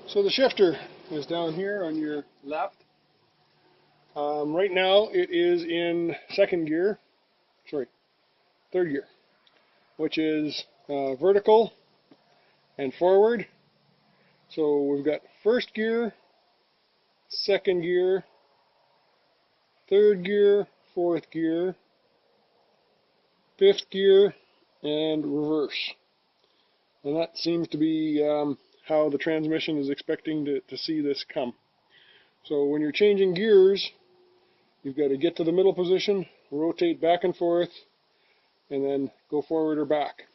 So the shifter is down here on your left. Right now it is in third gear, which is vertical and forward. So we've got first gear, second gear, third gear, fourth gear, fifth gear, and reverse. And that seems to be how the transmission is expecting to see this come. So when you're changing gears, you've got to get to the middle position, rotate back and forth, and then go forward or back.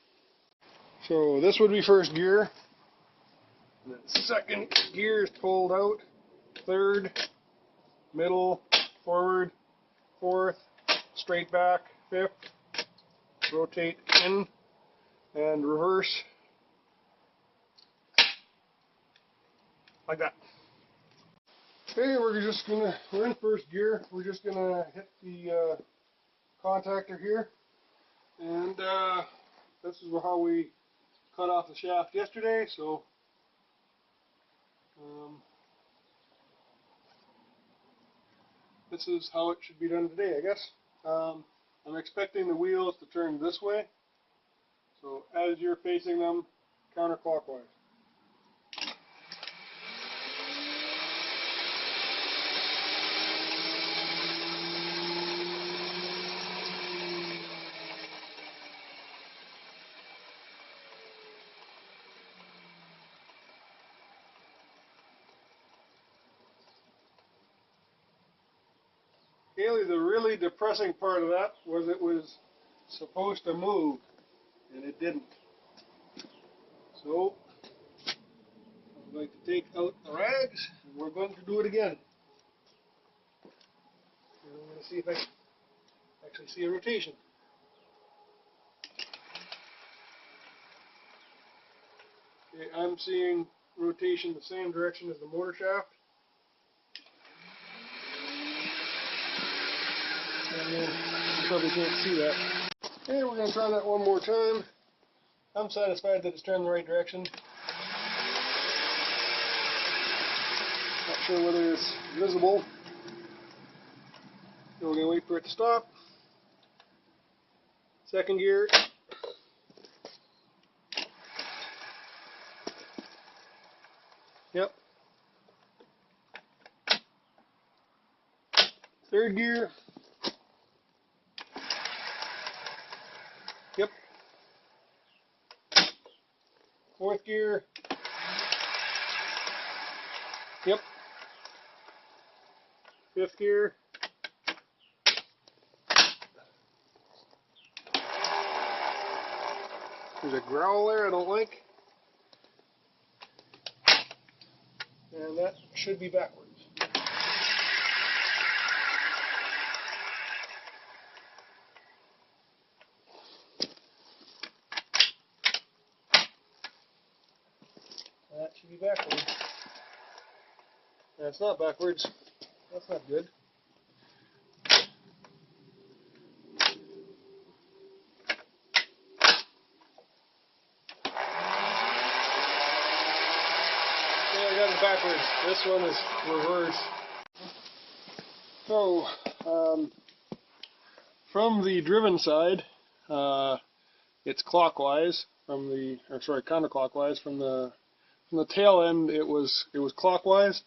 So this would be first gear. And then second gear is pulled out. Third, middle, forward, fourth, straight back, fifth, rotate in, and reverse. Like that. Okay, we're in first gear. We're just gonna hit the contactor here, and this is how we cut off the shaft yesterday. So this is how it should be done today, I guess. I'm expecting the wheels to turn this way, so as you're facing them, counterclockwise. Haley, the really depressing part of that was it was supposed to move, and it didn't. So, I'm going to take out the rags, and we're going to do it again. And I'm going to see if I can actually see a rotation. Okay, I'm seeing rotation the same direction as the motor shaft. You probably can't see that. Okay, we're going to try that one more time. I'm satisfied that it's turned the right direction. Not sure whether it's visible. So we're going to wait for it to stop. Second gear. Yep. Third gear. Yep. Fourth gear. Yep. Fifth gear. There's a growl there I don't like. And that should be backwards. That should be backwards. That's not backwards. That's not good. Yeah, I got it backwards. This one is reverse. So, from the driven side, it's clockwise. Counterclockwise. From the tail end, it was clockwise.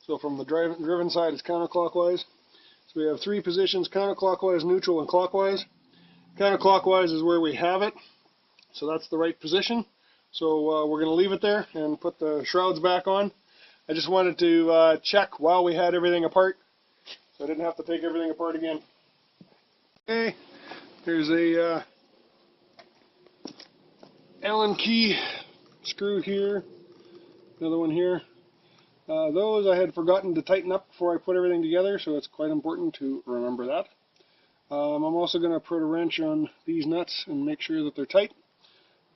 So from the driven side, it's counterclockwise. So we have three positions: counterclockwise, neutral, and clockwise. Counterclockwise is where we have it, so that's the right position. So we're going to leave it there and put the shrouds back on. I just wanted to check while we had everything apart, so I didn't have to take everything apart again. Okay, there's a Allen key screw here, another one here. Those I had forgotten to tighten up before I put everything together, so it's quite important to remember that. I'm also going to put a wrench on these nuts and make sure that they're tight,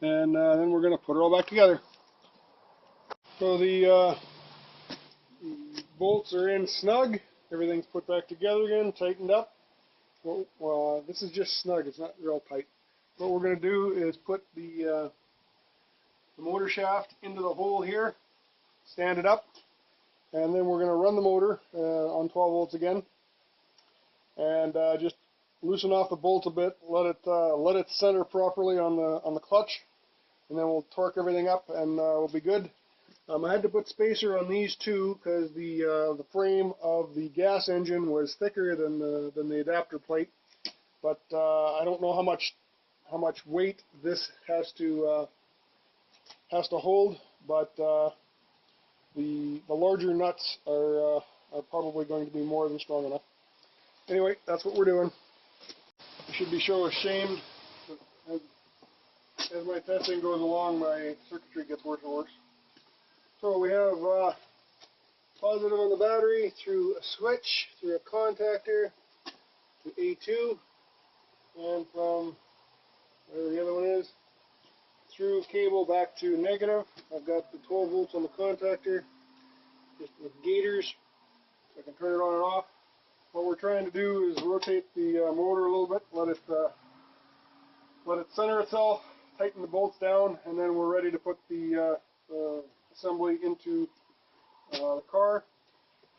and then we're going to put it all back together. So the bolts are in snug, everything's put back together again, tightened up. Well, this is just snug, it's not real tight. What we're going to do is put the motor shaft into the hole here, stand it up, and then we're going to run the motor on 12 volts again, and just loosen off the bolts a bit, let it center properly on the clutch, and then we'll torque everything up, and we'll be good. I had to put spacer on these two because the frame of the gas engine was thicker than the adapter plate, but I don't know how much weight this has to hold, but the larger nuts are probably going to be more than strong enough. Anyway, that's what we're doing. I should be so ashamed. As my testing goes along, my circuitry gets worse and worse. So we have positive on the battery through a switch, through a contactor to A2, and from where the other one is, through cable back to negative. I've got the 12 volts on the contactor, just with gators, so I can turn it on and off. What we're trying to do is rotate the motor a little bit, let it center itself, tighten the bolts down, and then we're ready to put the assembly into the car.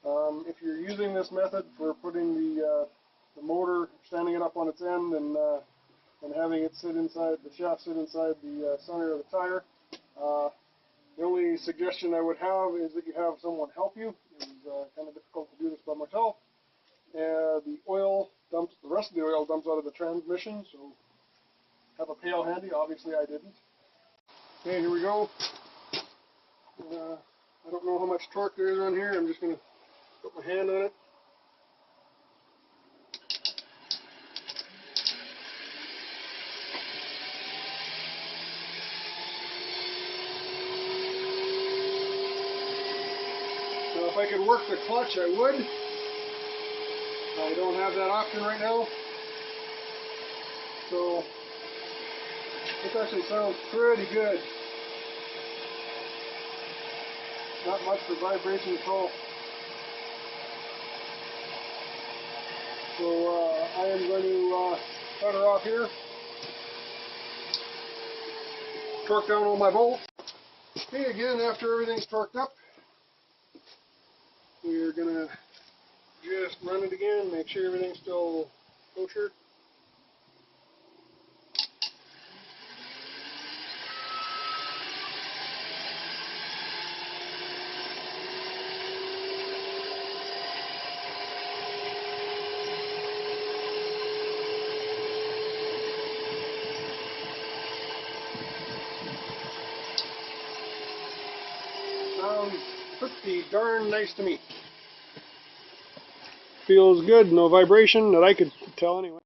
If you're using this method for putting the motor, standing it up on its end, and having it sit inside the shaft, sit inside the center of the tire, the only suggestion I would have is that you have someone help you. It was kind of difficult to do this by myself. The rest of the oil dumps out of the transmission, so have a pail handy. Obviously I didn't. Okay, here we go. I don't know how much torque there is on here. I'm just going to put my hand on it. So if I could work the clutch, I would. I don't have that option right now. So this actually sounds pretty good. Not much for vibration at all. So I am going to cut her off here. Torque down all my bolts. Okay, again, after everything's torqued up, we're going to just run it again, make sure everything's still kosher. Sounds pretty darn nice to me. Feels good, no vibration that I could tell anyway.